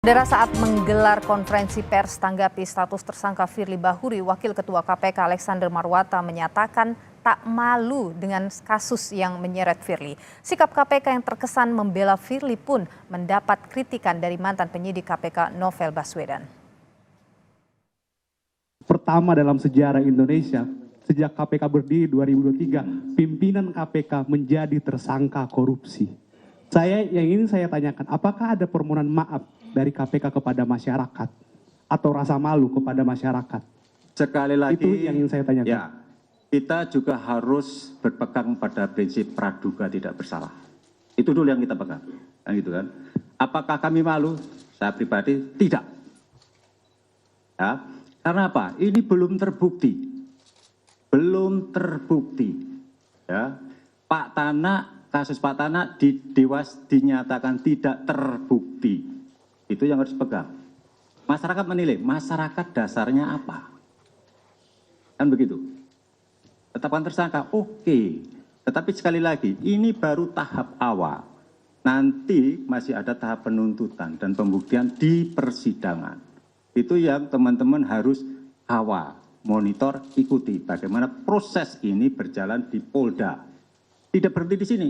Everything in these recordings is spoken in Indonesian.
Saudara, saat menggelar konferensi pers tanggapi status tersangka Firly Bahuri, Wakil Ketua KPK Alexander Marwata menyatakan tak malu dengan kasus yang menyeret Firly. Sikap KPK yang terkesan membela Firly pun mendapat kritikan dari mantan penyidik KPK Novel Baswedan. Pertama dalam sejarah Indonesia, sejak KPK berdiri 2023, pimpinan KPK menjadi tersangka korupsi. Yang ingin saya tanyakan, apakah ada permohonan maaf dari KPK kepada masyarakat atau rasa malu kepada masyarakat? Sekali lagi, itu yang ingin saya tanyakan. Ya, kita juga harus berpegang pada prinsip praduga tidak bersalah. Itu dulu yang kita pegang, gitu kan? Apakah kami malu? Saya pribadi tidak. Ya, karena apa? Ini belum terbukti, Ya, kasus Pak Tanak di Dewas dinyatakan tidak terbukti. Itu yang harus pegang. Masyarakat menilai, masyarakat dasarnya apa? Kan begitu. Tetapkan tersangka, oke. Tetapi sekali lagi, ini baru tahap awal. Nanti masih ada tahap penuntutan dan pembuktian di persidangan. Itu yang teman-teman harus kawal, monitor, ikuti bagaimana proses ini berjalan di Polda. Tidak berhenti di sini,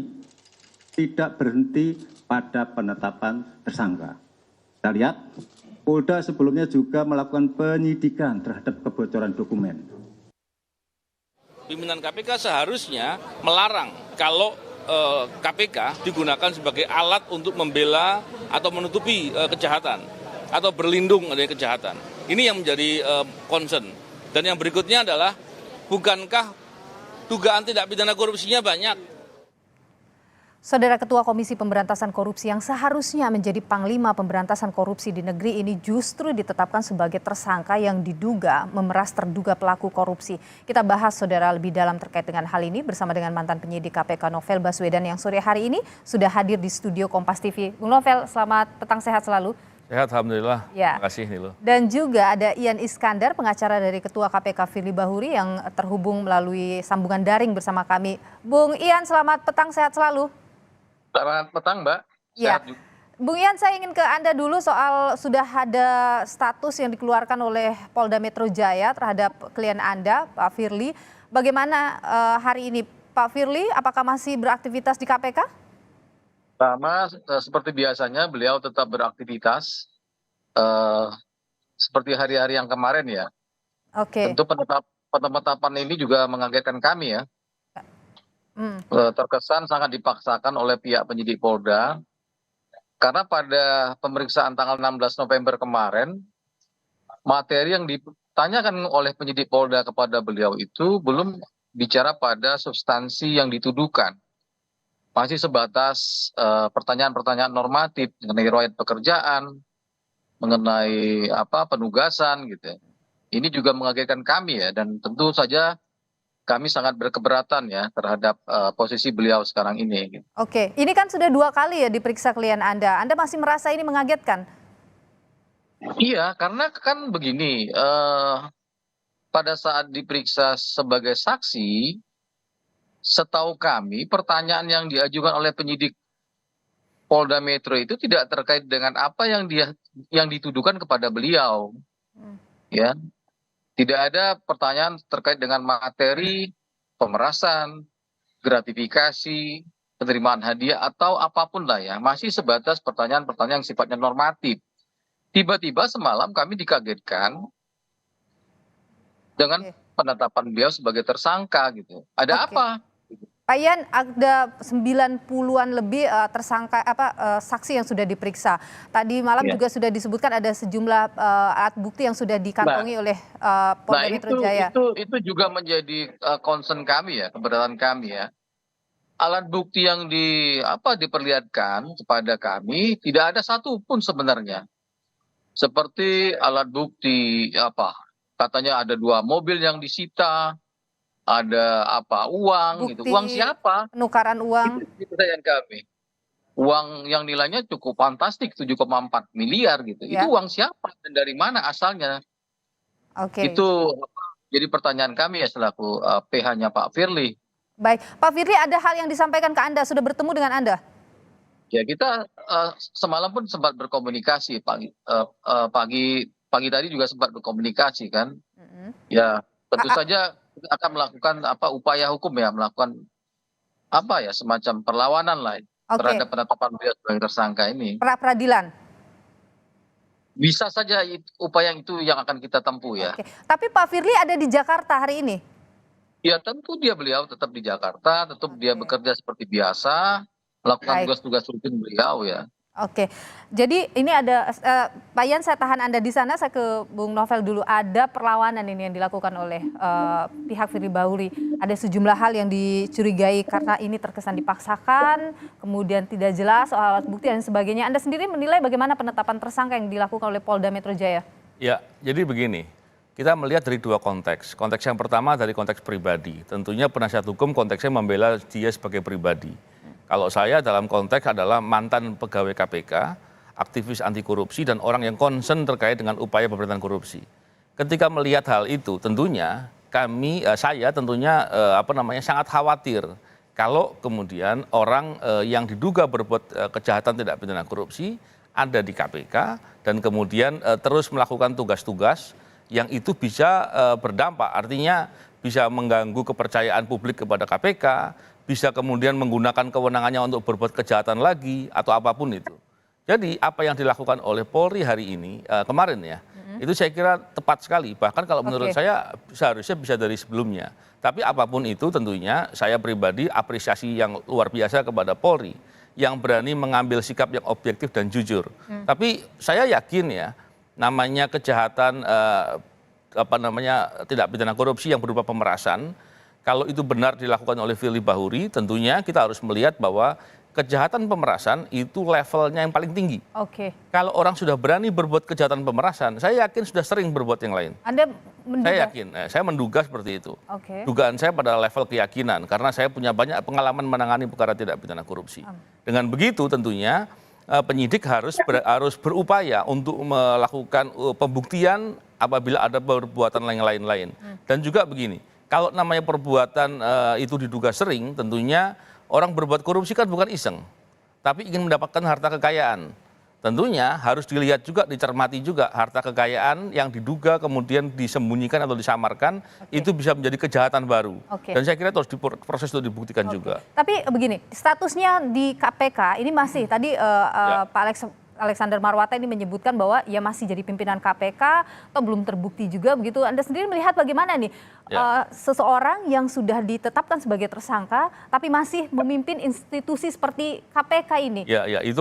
tidak berhenti pada penetapan tersangka. Kita lihat, Polda sebelumnya juga melakukan penyidikan terhadap kebocoran dokumen. Pimpinan KPK seharusnya melarang kalau KPK digunakan sebagai alat untuk membela atau menutupi kejahatan atau berlindung dari kejahatan. Ini yang menjadi concern. Dan yang berikutnya adalah, bukankah dugaan tindak pidana korupsinya banyak? Saudara, Ketua Komisi Pemberantasan Korupsi yang seharusnya menjadi Panglima Pemberantasan Korupsi di negeri ini justru ditetapkan sebagai tersangka yang diduga memeras terduga pelaku korupsi. Kita bahas, saudara, lebih dalam terkait dengan hal ini bersama dengan mantan penyidik KPK Novel Baswedan yang sore hari ini sudah hadir di studio Kompas TV. Bung Novel, selamat petang, sehat selalu. Sehat, alhamdulillah. Ya. Terima kasih, Nilo. Dan juga ada Ian Iskandar, pengacara dari Ketua KPK Firly Bahuri yang terhubung melalui sambungan daring bersama kami. Bung Ian, selamat petang, sehat selalu. Selamat petang, Mbak. Ya, Bung Ian, saya ingin ke Anda dulu soal sudah ada status yang dikeluarkan oleh Polda Metro Jaya terhadap klien Anda, Pak Firly. Bagaimana hari ini, Pak Firly? Apakah masih beraktivitas di KPK? Sama seperti biasanya, beliau tetap beraktivitas seperti hari-hari yang kemarin ya. Oke. Tentu penetapan ini juga mengagetkan kami ya. Terkesan sangat dipaksakan oleh pihak penyidik Polda, karena pada pemeriksaan tanggal 16 November kemarin, materi yang ditanyakan oleh penyidik Polda kepada beliau itu belum bicara pada substansi yang dituduhkan. Masih sebatas pertanyaan-pertanyaan normatif mengenai riwayat pekerjaan, mengenai penugasan gitu. Ini juga mengagetkan kami ya, dan tentu saja kami sangat berkeberatan ya terhadap posisi beliau sekarang ini. Oke, ini kan sudah 2 kali ya diperiksa klien Anda. Anda masih merasa ini mengagetkan? Iya, karena kan begini, pada saat diperiksa sebagai saksi, setahu kami pertanyaan yang diajukan oleh penyidik Polda Metro itu tidak terkait dengan apa yang dituduhkan kepada beliau. Ya. Tidak ada pertanyaan terkait dengan materi, pemerasan, gratifikasi, penerimaan hadiah, atau apapun lah ya. Masih sebatas pertanyaan-pertanyaan yang sifatnya normatif. Tiba-tiba semalam kami dikagetkan dengan penetapan beliau sebagai tersangka gitu. Ada apa? Pak Ian, ada 90-an lebih tersangka saksi yang sudah diperiksa. Tadi malam juga sudah disebutkan ada sejumlah alat bukti yang sudah dikantongi oleh Polda Metro Jaya. Itu juga menjadi concern kami ya, keberatan kami ya. Alat bukti yang diperlihatkan kepada kami tidak ada satupun sebenarnya. Seperti alat bukti katanya ada 2 mobil yang disita. Ada uang gitu. Uang siapa? Penukaran uang. Itu pertanyaan kami. Uang yang nilainya cukup fantastik, 7,4 miliar gitu. Ya. Itu uang siapa dan dari mana asalnya? Oke. Itu jadi pertanyaan kami ya selaku PH-nya Pak Firly. Baik, Pak Firly, ada hal yang disampaikan ke Anda, sudah bertemu dengan Anda? Ya kita semalam pun sempat berkomunikasi pagi tadi juga sempat berkomunikasi kan. Mm-mm. Ya tentu A- a- saja kita akan melakukan upaya hukum ya, melakukan semacam perlawanan lah Oke, terhadap penetapan beliau sebagai tersangka ini. pra peradilan. Bisa saja upaya itu yang akan kita tempuh ya. Oke, tapi Pak Firly ada di Jakarta hari ini. Ya tentu beliau tetap di Jakarta, tetap dia Oke. bekerja seperti biasa, melakukan Baik. tugas-tugas rutin beliau ya. Oke, jadi ini ada Pak Yan, saya tahan Anda di sana, saya ke Bung Novel dulu. Ada perlawanan ini yang dilakukan oleh pihak Firly Bahuri. Ada sejumlah hal yang dicurigai karena ini terkesan dipaksakan, kemudian tidak jelas soal alat bukti dan sebagainya. Anda sendiri menilai bagaimana penetapan tersangka yang dilakukan oleh Polda Metro Jaya? Ya, jadi begini, kita melihat dari dua konteks. Konteks yang pertama dari konteks pribadi. Tentunya penasihat hukum konteksnya membela dia sebagai pribadi. Kalau saya dalam konteks adalah mantan pegawai KPK, aktivis anti korupsi, dan orang yang concern terkait dengan upaya pemberantasan korupsi. Ketika melihat hal itu, tentunya saya tentunya sangat khawatir kalau kemudian orang yang diduga berbuat kejahatan tidak pidana korupsi ada di KPK dan kemudian terus melakukan tugas-tugas yang itu bisa berdampak, artinya bisa mengganggu kepercayaan publik kepada KPK, bisa kemudian menggunakan kewenangannya untuk berbuat kejahatan lagi atau apapun itu. Jadi apa yang dilakukan oleh Polri hari ini, kemarin ya, itu saya kira tepat sekali. Bahkan kalau menurut saya seharusnya bisa dari sebelumnya. Tapi apapun itu tentunya saya pribadi apresiasi yang luar biasa kepada Polri yang berani mengambil sikap yang objektif dan jujur. Tapi saya yakin ya, namanya kejahatan tidak pidana korupsi yang berupa pemerasan, kalau itu benar dilakukan oleh Firly Bahuri, tentunya kita harus melihat bahwa kejahatan pemerasan itu levelnya yang paling tinggi. Oke. Kalau orang sudah berani berbuat kejahatan pemerasan, saya yakin sudah sering berbuat yang lain. Anda menduga? Saya yakin, saya menduga seperti itu. Oke. Dugaan saya pada level keyakinan, karena saya punya banyak pengalaman menangani perkara tidak pidana korupsi. Dengan begitu tentunya penyidik harus berupaya untuk melakukan pembuktian apabila ada perbuatan lain-lain. Dan juga begini, kalau namanya perbuatan itu diduga sering, tentunya orang berbuat korupsi kan bukan iseng, tapi ingin mendapatkan harta kekayaan. Tentunya harus dilihat juga, dicermati juga harta kekayaan yang diduga kemudian disembunyikan atau disamarkan, itu bisa menjadi kejahatan baru. Dan saya kira itu harus diproses untuk dibuktikan juga. Tapi begini, statusnya di KPK ini masih tadi Pak Alexander Marwata ini menyebutkan bahwa ia masih jadi pimpinan KPK atau belum terbukti juga begitu. Anda sendiri melihat bagaimana nih seseorang yang sudah ditetapkan sebagai tersangka tapi masih memimpin institusi seperti KPK ini? Ya, itu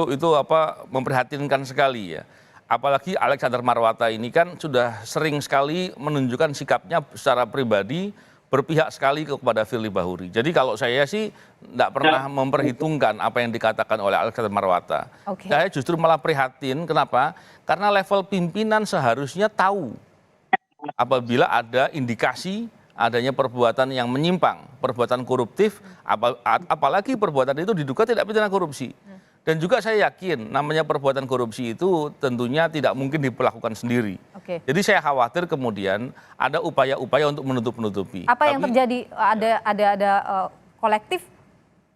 memprihatinkan sekali ya. Apalagi Alexander Marwata ini kan sudah sering sekali menunjukkan sikapnya secara pribadi berpihak sekali kepada Firly Bahuri. Jadi kalau saya sih tidak pernah memperhitungkan apa yang dikatakan oleh Alexander Marwata. Saya justru malah prihatin, kenapa? Karena level pimpinan seharusnya tahu apabila ada indikasi adanya perbuatan yang menyimpang, perbuatan koruptif, apalagi perbuatan itu diduga tidak pidana korupsi. Dan juga saya yakin namanya perbuatan korupsi itu tentunya tidak mungkin diperlakukan sendiri. Jadi saya khawatir kemudian ada upaya-upaya untuk menutup-nutupi. Apa yang terjadi? Ada kolektif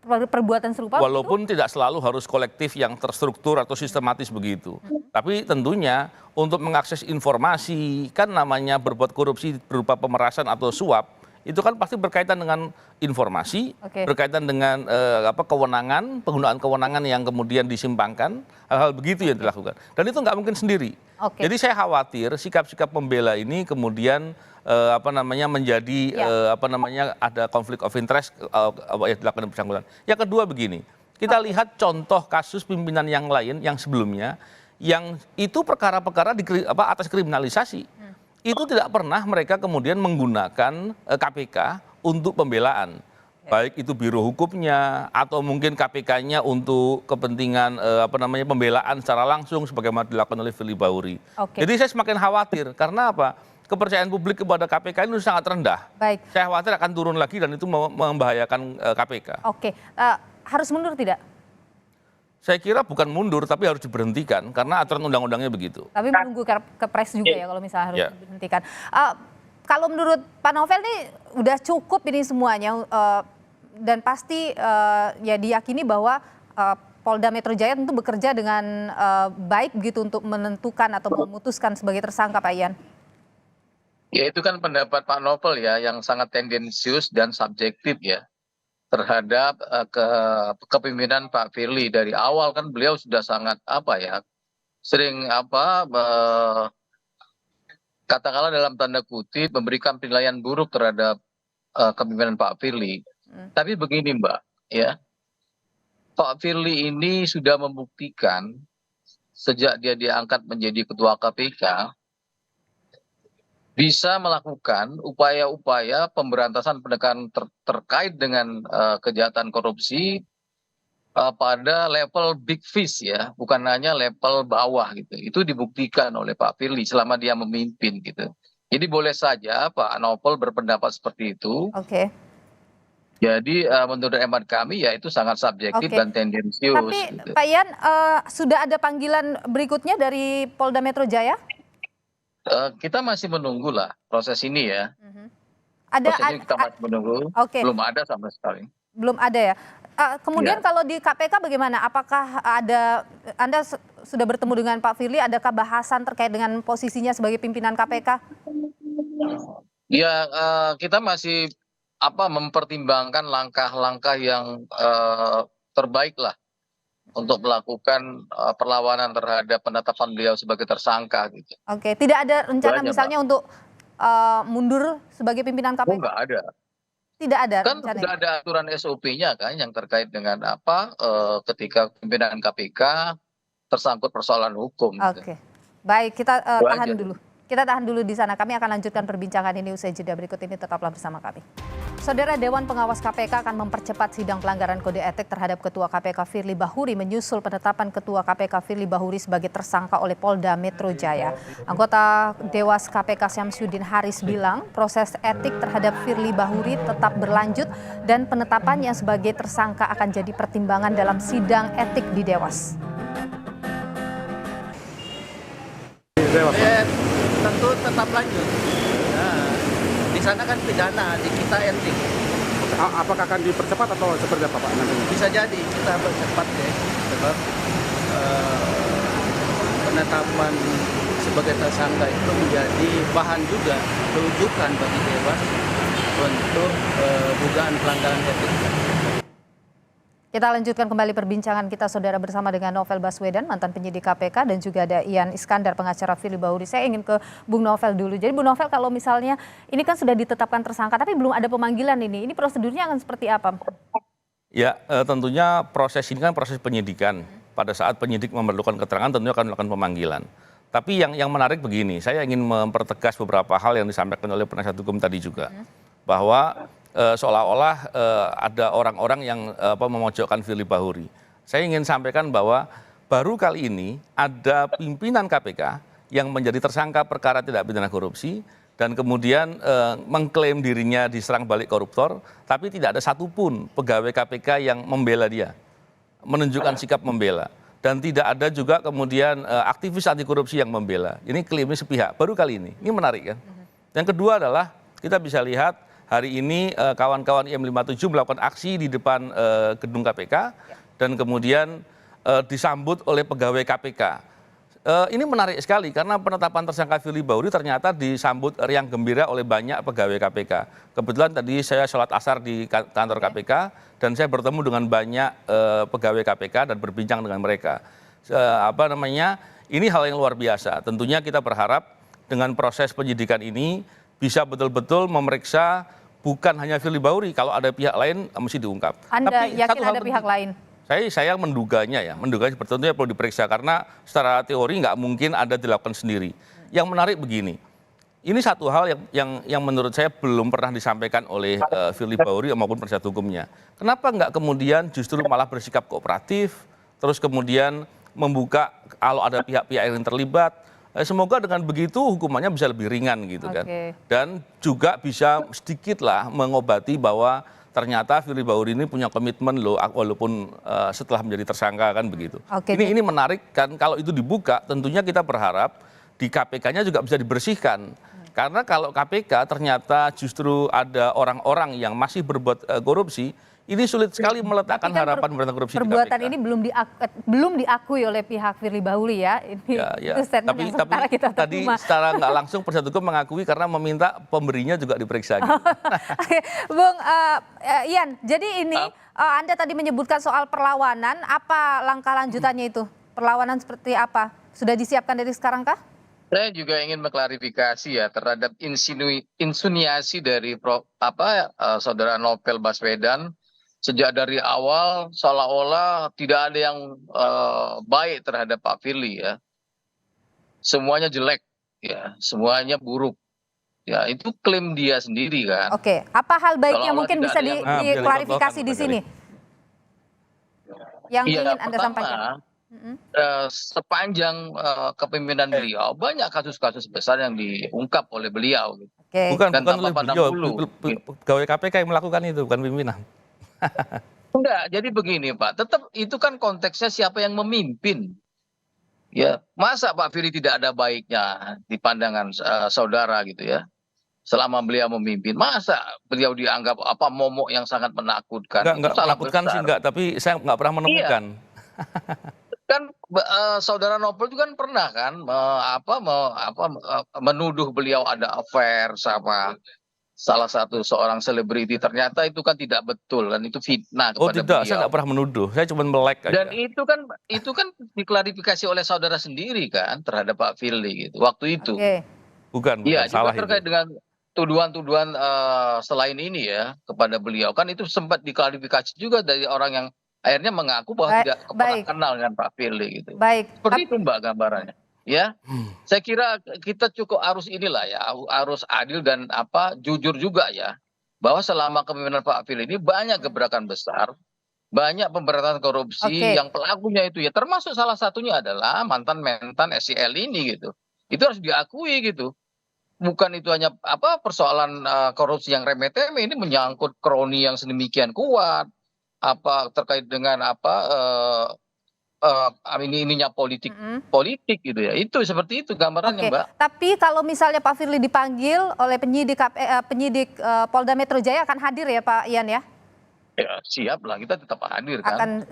perbuatan serupa? Walaupun tidak selalu harus kolektif yang terstruktur atau sistematis begitu. Tapi tentunya untuk mengakses informasi, kan namanya berbuat korupsi berupa pemerasan atau suap, itu kan pasti berkaitan dengan informasi, berkaitan dengan kewenangan, penggunaan kewenangan yang kemudian disimpangkan, hal-hal begitu yang dilakukan. Dan itu nggak mungkin sendiri. Jadi saya khawatir sikap-sikap pembela ini kemudian menjadi ada konflik of interest yang dilakukan bersangkutan. Yang kedua begini, kita lihat contoh kasus pimpinan yang lain yang sebelumnya, yang itu perkara-perkara atas kriminalisasi. Itu tidak pernah mereka kemudian menggunakan KPK untuk pembelaan. Baik itu biro hukumnya atau mungkin KPK-nya untuk kepentingan pembelaan secara langsung sebagaimana dilakukan oleh Firly Bahuri. Jadi saya semakin khawatir karena apa? Kepercayaan publik kepada KPK ini sangat rendah. Saya khawatir akan turun lagi dan itu membahayakan KPK. Harus mundur tidak? Saya kira bukan mundur, tapi harus diberhentikan karena aturan undang-undangnya begitu. Tapi menunggu Kepres juga ya kalau misalnya harus diberhentikan. Kalau menurut Pak Novel nih udah cukup ini semuanya dan pasti ya diyakini bahwa Polda Metro Jaya tentu bekerja dengan baik begitu untuk menentukan atau memutuskan sebagai tersangka, Pak Ian. Ya itu kan pendapat Pak Novel ya yang sangat tendensius dan subjektif ya terhadap kepemimpinan Pak Firly. Dari awal kan beliau sudah sangat sering katakanlah dalam tanda kutip memberikan penilaian buruk terhadap kepemimpinan Pak Firly. Tapi begini Mbak, ya Pak Firly ini sudah membuktikan sejak dia diangkat menjadi ketua KPK bisa melakukan upaya-upaya pemberantasan penegakan terkait dengan kejahatan korupsi pada level big fish ya, bukan hanya level bawah gitu. Itu dibuktikan oleh Pak Firly selama dia memimpin gitu. Jadi boleh saja Pak Novel berpendapat seperti itu. Oke. Jadi menurut hemat kami ya itu sangat subjektif Oke. dan tendensius. Tapi Gitu. Pak Ian, sudah ada panggilan berikutnya dari Polda Metro Jaya? Kita masih menunggu lah proses ini ya. Ada, Proses ini kita masih menunggu. Oke. Belum ada sama sekali. Belum ada ya. Kemudian Ya. kalau di KPK bagaimana? Apakah Anda sudah bertemu dengan Pak Firly? Adakah bahasan terkait dengan posisinya sebagai pimpinan KPK? Ya kita masih mempertimbangkan langkah-langkah yang terbaik lah untuk melakukan perlawanan terhadap penetapan beliau sebagai tersangka gitu. Oke, tidak ada rencana aja, misalnya untuk mundur sebagai pimpinan Oh KPK? nggak ada. Tidak ada Kan rencana. sudah ada aturan SOP-nya kan yang terkait dengan ketika pimpinan KPK tersangkut persoalan hukum. Gitu. Oke, baik, kita Itu tahan aja. dulu. Kita tahan dulu di sana. Kami akan lanjutkan perbincangan ini usai jeda berikut ini. Tetaplah bersama kami. Saudara, Dewan Pengawas KPK akan mempercepat sidang pelanggaran kode etik terhadap Ketua KPK Firly Bahuri menyusul penetapan Ketua KPK Firly Bahuri sebagai tersangka oleh Polda Metro Jaya. Anggota Dewas KPK Syamsuddin Haris bilang proses etik terhadap Firly Bahuri tetap berlanjut dan penetapannya sebagai tersangka akan jadi pertimbangan dalam sidang etik di Dewas. Tentu tetap lanjut. Nah, di sana kan pidana, di kita etik. Apakah akan dipercepat atau seperti apa Pak nantinya? Bisa jadi kita percepat deh, sebab penetapan sebagai tersangka itu menjadi bahan juga rujukan bagi Dewas untuk dugaan pelanggaran etik. Kita lanjutkan kembali perbincangan kita saudara bersama dengan Novel Baswedan, mantan penyidik KPK, dan juga ada Ian Iskandar, pengacara Firly Bahuri. Saya ingin ke Bung Novel dulu. Jadi Bung Novel, kalau misalnya ini kan sudah ditetapkan tersangka tapi belum ada pemanggilan ini prosedurnya akan seperti apa? Ya, tentunya proses ini kan proses penyidikan. Pada saat penyidik memerlukan keterangan tentunya akan melakukan pemanggilan. Tapi yang menarik begini, saya ingin mempertegas beberapa hal yang disampaikan oleh penasihat hukum tadi juga. Bahwa seolah-olah ada orang-orang yang memojokkan Firly Bahuri. Saya ingin sampaikan bahwa baru kali ini ada pimpinan KPK yang menjadi tersangka perkara tindak pidana korupsi dan kemudian mengklaim dirinya diserang balik koruptor, tapi tidak ada satupun pegawai KPK yang membela dia, menunjukkan sikap membela. Dan tidak ada juga kemudian aktivis anti korupsi yang membela. Ini klaimnya sepihak, baru kali ini. Ini menarik kan. Yang kedua adalah kita bisa lihat hari ini kawan-kawan IM57 melakukan aksi di depan gedung KPK dan kemudian disambut oleh pegawai KPK. Ini menarik sekali karena penetapan tersangka Firly Bahuri ternyata disambut riang gembira oleh banyak pegawai KPK. Kebetulan tadi saya sholat asar di kantor KPK dan saya bertemu dengan banyak pegawai KPK dan berbincang dengan mereka. Ini hal yang luar biasa. Tentunya kita berharap dengan proses penyidikan ini bisa betul-betul memeriksa bukan hanya Firly Bahuri, kalau ada pihak lain mesti diungkap. Anda Tapi yakin satu hal ada pihak lain? Saya menduganya tentunya perlu diperiksa karena secara teori nggak mungkin ada dilakukan sendiri. Yang menarik begini, ini satu hal yang menurut saya belum pernah disampaikan oleh Firly Bahuri maupun penasihat hukumnya. Kenapa nggak kemudian justru malah bersikap kooperatif, terus kemudian membuka kalau ada pihak-pihak yang terlibat. Semoga dengan begitu hukumannya bisa lebih ringan gitu kan. Dan juga bisa sedikitlah mengobati bahwa ternyata Firly Bahuri ini punya komitmen loh walaupun setelah menjadi tersangka kan begitu. Ini menarik kan kalau itu dibuka tentunya kita berharap di KPK-nya juga bisa dibersihkan. Karena kalau KPK ternyata justru ada orang-orang yang masih berbuat korupsi, ini sulit sekali meletakkan Tapi kan harapan pemberantasan korupsi di perbuatan KPK. ini belum diakui oleh pihak Firly Bahuri ya. Ini Ya. itu statement yang sementara kita tadi terima. secara nggak langsung penasihat hukum mengakui karena meminta pemberinya juga diperiksa. Gitu. Oke, Bung Ian, jadi ini Anda tadi menyebutkan soal perlawanan, apa langkah lanjutannya itu? Perlawanan seperti apa? Sudah disiapkan dari sekarang kah? Saya juga ingin mengklarifikasi ya terhadap insinuasi dari saudara Novel Baswedan sejak dari awal seolah-olah tidak ada yang baik terhadap Pak Firly ya. Semuanya jelek ya, semuanya buruk. Ya, itu klaim dia sendiri kan. Oke, apa hal baiknya Seolah-olah mungkin tidak bisa ada yang diklarifikasi di sini? Yang Iya, ingin Anda pertama, sampaikan. sepanjang kepemimpinan beliau banyak kasus-kasus besar yang diungkap oleh beliau. Gitu. Oke. Bukan Dan oleh tanpa pandang beliau, bulu. pegawai KPK yang melakukan itu, bukan pimpinan. Enggak, jadi begini Pak, tetap itu kan konteksnya siapa yang memimpin. Ya, masa Pak Firly tidak ada baiknya di pandangan saudara gitu ya. Selama beliau memimpin, masa beliau dianggap momok yang sangat menakutkan? Itu Enggak salah menakutkan sih besar. enggak, tapi saya nggak pernah menemukan. Kan saudara Novel juga kan pernah kan menuduh beliau ada affair sama salah satu seorang selebriti, ternyata itu kan tidak betul dan itu fitnah Oh kepada tidak, saya beliau. nggak pernah menuduh, saya cuma melek aja. Dan itu kan diklarifikasi oleh saudara sendiri kan terhadap Pak Firly gitu waktu itu. Oke. Bukan Iya, salah juga terkait itu. dengan tuduhan-tuduhan selain ini ya kepada beliau kan itu sempat diklarifikasi juga dari orang yang akhirnya mengaku bahwa tidak pernah kenal dengan Pak Firly gitu. Baik. Seperti itu Mbak gambarannya. Ya, saya kira kita cukup harus inilah ya, harus adil dan jujur juga ya, bahwa selama kepemimpinan Pak Firly ini banyak gebrakan besar, banyak pemberantasan korupsi Oke. yang pelakunya itu ya, termasuk salah satunya adalah mantan SCL ini gitu. Itu harus diakui gitu. Bukan itu hanya persoalan korupsi yang remeh-temeh, ini menyangkut kroni yang sedemikian kuat, terkait dengan ininya politik gitu ya. Itu seperti itu gambarannya, Oke, Mbak. tapi kalau misalnya Pak Firly dipanggil oleh penyidik Polda Metro Jaya akan hadir ya Pak Ian ya? Ya, siap lah, kita tetap hadir kan.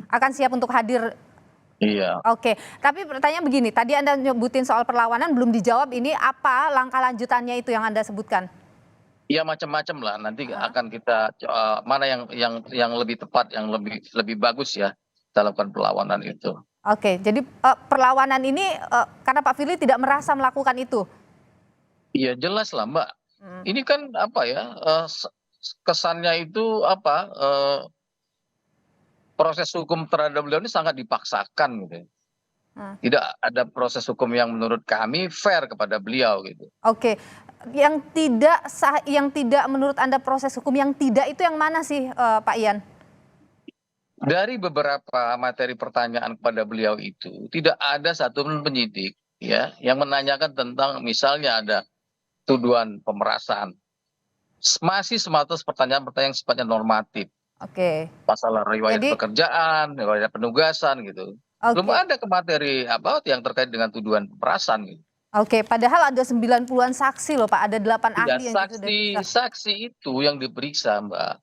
Akan siap untuk hadir. Iya. Oke, tapi pertanyaan begini, tadi Anda nyebutin soal perlawanan belum dijawab, ini apa langkah lanjutannya itu yang Anda sebutkan? Ya macam-macam lah, nanti akan kita mana yang lebih tepat, yang lebih bagus ya kita lakukan perlawanan itu. Oke, jadi perlawanan ini karena Pak Firly tidak merasa melakukan itu? Iya jelas lah Mbak. Ini kan kesannya itu proses hukum terhadap beliau ini sangat dipaksakan gitu. Tidak ada proses hukum yang menurut kami fair kepada beliau gitu. Oke, yang tidak menurut Anda proses hukum yang tidak itu yang mana sih Pak Ian? Dari beberapa materi pertanyaan kepada beliau itu tidak ada satupun penyidik ya yang menanyakan tentang misalnya ada tuduhan pemerasan. Masih sebatas pertanyaan-pertanyaan yang sifatnya normatif. Oke. Masalah riwayat pekerjaan, riwayat penugasan gitu. Belum ada ke materi yang terkait dengan tuduhan pemerasan gitu. Oke, padahal ada 90-an saksi loh Pak, ada 8 ahli yang saksi itu yang diperiksa Mbak.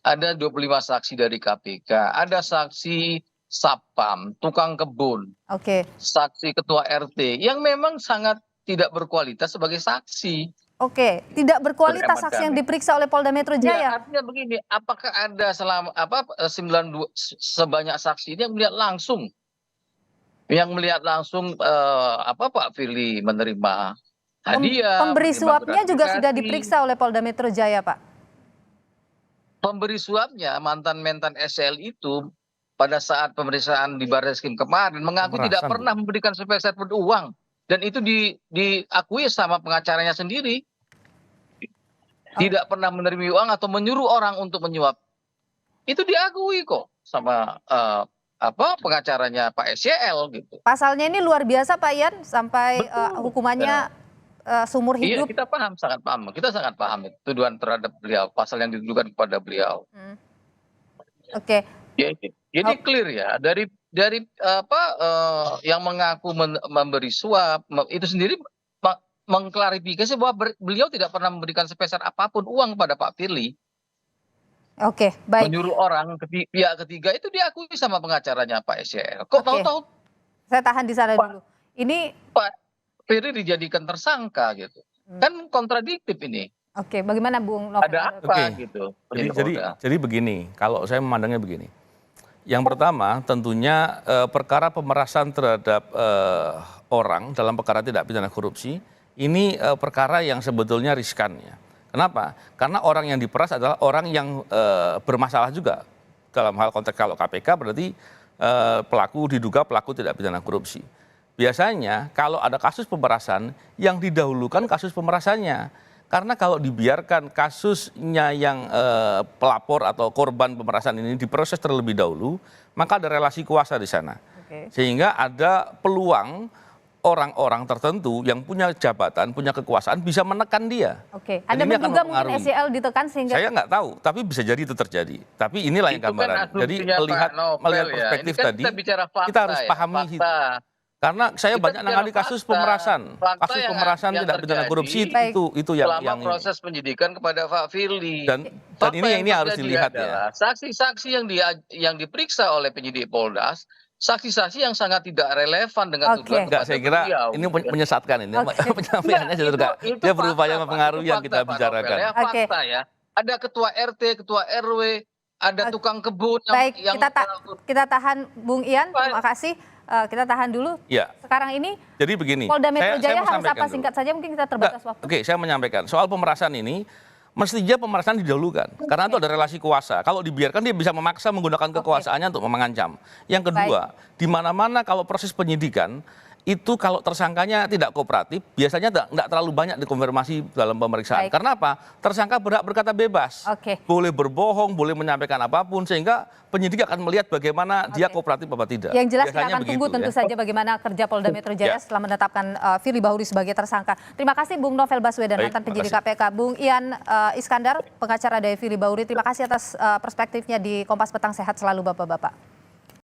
Ada 25 saksi dari KPK, ada saksi Sapam, tukang kebun, saksi ketua RT yang memang sangat tidak berkualitas sebagai saksi. Oke, tidak berkualitas saksi yang diperiksa oleh Polda Metro Jaya. Ya, artinya begini, apakah ada sebanyak saksi ini yang melihat langsung Pak Firly menerima hadiah? Pemberi suapnya juga sudah diperiksa oleh Polda Metro Jaya, Pak. Pemberi suapnya mantan SCL itu pada saat pemeriksaan di Barreskrim kemarin mengaku tidak pernah memberikan sepeser pun uang dan itu diakui sama pengacaranya sendiri. Tidak pernah menerima uang atau menyuruh orang untuk menyuap. Itu diakui kok sama pengacaranya Pak SCL gitu. Pasalnya ini luar biasa Pak Ian sampai hukumannya seumur hidup. Iya, kita paham, sangat paham. Kita sangat paham itu tuduhan terhadap beliau, pasal yang dituduhkan kepada beliau. Oke. Jadi clear ya dari yang mengaku memberi suap itu sendiri mengklarifikasi bahwa beliau tidak pernah memberikan sepeser apapun uang kepada Pak Firly. Oke, baik. Menyuruh orang pihak ketiga itu diakui sama pengacaranya Pak SYL. Kok Oke. tahu-tahu Saya tahan di sana dulu. Ini Pak Firly dijadikan tersangka gitu. Kan kontradiktif ini. oke, bagaimana Bung Novel? Ada apa Oke. gitu? Jadi begini, kalau saya memandangnya begini. Yang pertama tentunya perkara pemerasan terhadap orang dalam perkara tidak pidana korupsi ini perkara yang sebetulnya riskan ya. Kenapa? Karena orang yang diperas adalah orang yang bermasalah juga. Dalam hal konteks kalau KPK berarti diduga pelaku tidak pidana korupsi. Biasanya kalau ada kasus pemerasan yang didahulukan kasus pemerasannya. Karena kalau dibiarkan kasusnya yang pelapor atau korban pemerasan ini diproses terlebih dahulu, maka ada relasi kuasa di sana. Oke. Sehingga ada peluang orang-orang tertentu yang punya jabatan, punya kekuasaan bisa menekan dia. Oke, Dan Anda ini akan menduga mungkin mempengaruhi. SYL ditekan sehingga Saya nggak tahu, tapi bisa jadi itu terjadi. Tapi inilah yang Itu kan gambaran. Jadi asumsinya melihat Pak Novel melihat ya. perspektif Ini kan tadi, kita bicara fakta kita harus ya, pahami fakta. itu. Karena saya Kita banyak bicara nangani kasus fakta. pemerasan, Fakta kasus yang- pemerasan yang tidak pidana terjadi korupsi Baik. itu yang selama ini. proses penyidikan kepada Pak Firly. Dan Fakta ini yang harus terjadi dilihat ya. adalah saksi-saksi yang diperiksa oleh penyidik Poldas, saksi-saksi yang sangat tidak relevan dengan Oke. tuduhan Enggak, kepada saya kira beliau. ini menyesatkan ini. Oke. Penyampaiannya Enggak, juga itu dia fakta, berupaya Pak. mempengaruhi Itu yang fakta, kita Pak bicarakan. Novel, ya. Oke. Fakta ya. Ada ketua RT, ketua RW, ada Oke. tukang kebun baik, yang kita tahan Bung Ian, terima kasih. Kita tahan dulu. Ya. Sekarang ini Jadi begini. Polda Metro Jaya mau harus sampaikan apa dulu. singkat saja, mungkin kita terbatas Enggak, waktu. Oke, saya menyampaikan soal pemerasan ini mestinya pemerasan didahulukan karena itu ada relasi kuasa. Kalau dibiarkan dia bisa memaksa menggunakan kekuasaannya untuk mengancam. Yang kedua, di mana-mana kalau proses penyidikan itu kalau tersangkanya tidak kooperatif, biasanya tidak terlalu banyak dikonfirmasi dalam pemeriksaan. Baik. Karena apa? Tersangka berhak berkata bebas. Oke. Boleh berbohong, boleh menyampaikan apapun, sehingga penyidik akan melihat bagaimana dia kooperatif apa tidak. Yang jelas kita Biasanya akan tunggu begitu, tentu ya. saja bagaimana kerja Polda Metro Jaya Ya. setelah menetapkan Firly Bahuri sebagai tersangka. Terima kasih Bung Novel Baswedan, Baik, mantan penyidik terima KPK. Bung Ian Iskandar, pengacara dari Firly Bahuri. Terima kasih atas perspektifnya di Kompas Petang. Sehat selalu Bapak-Bapak.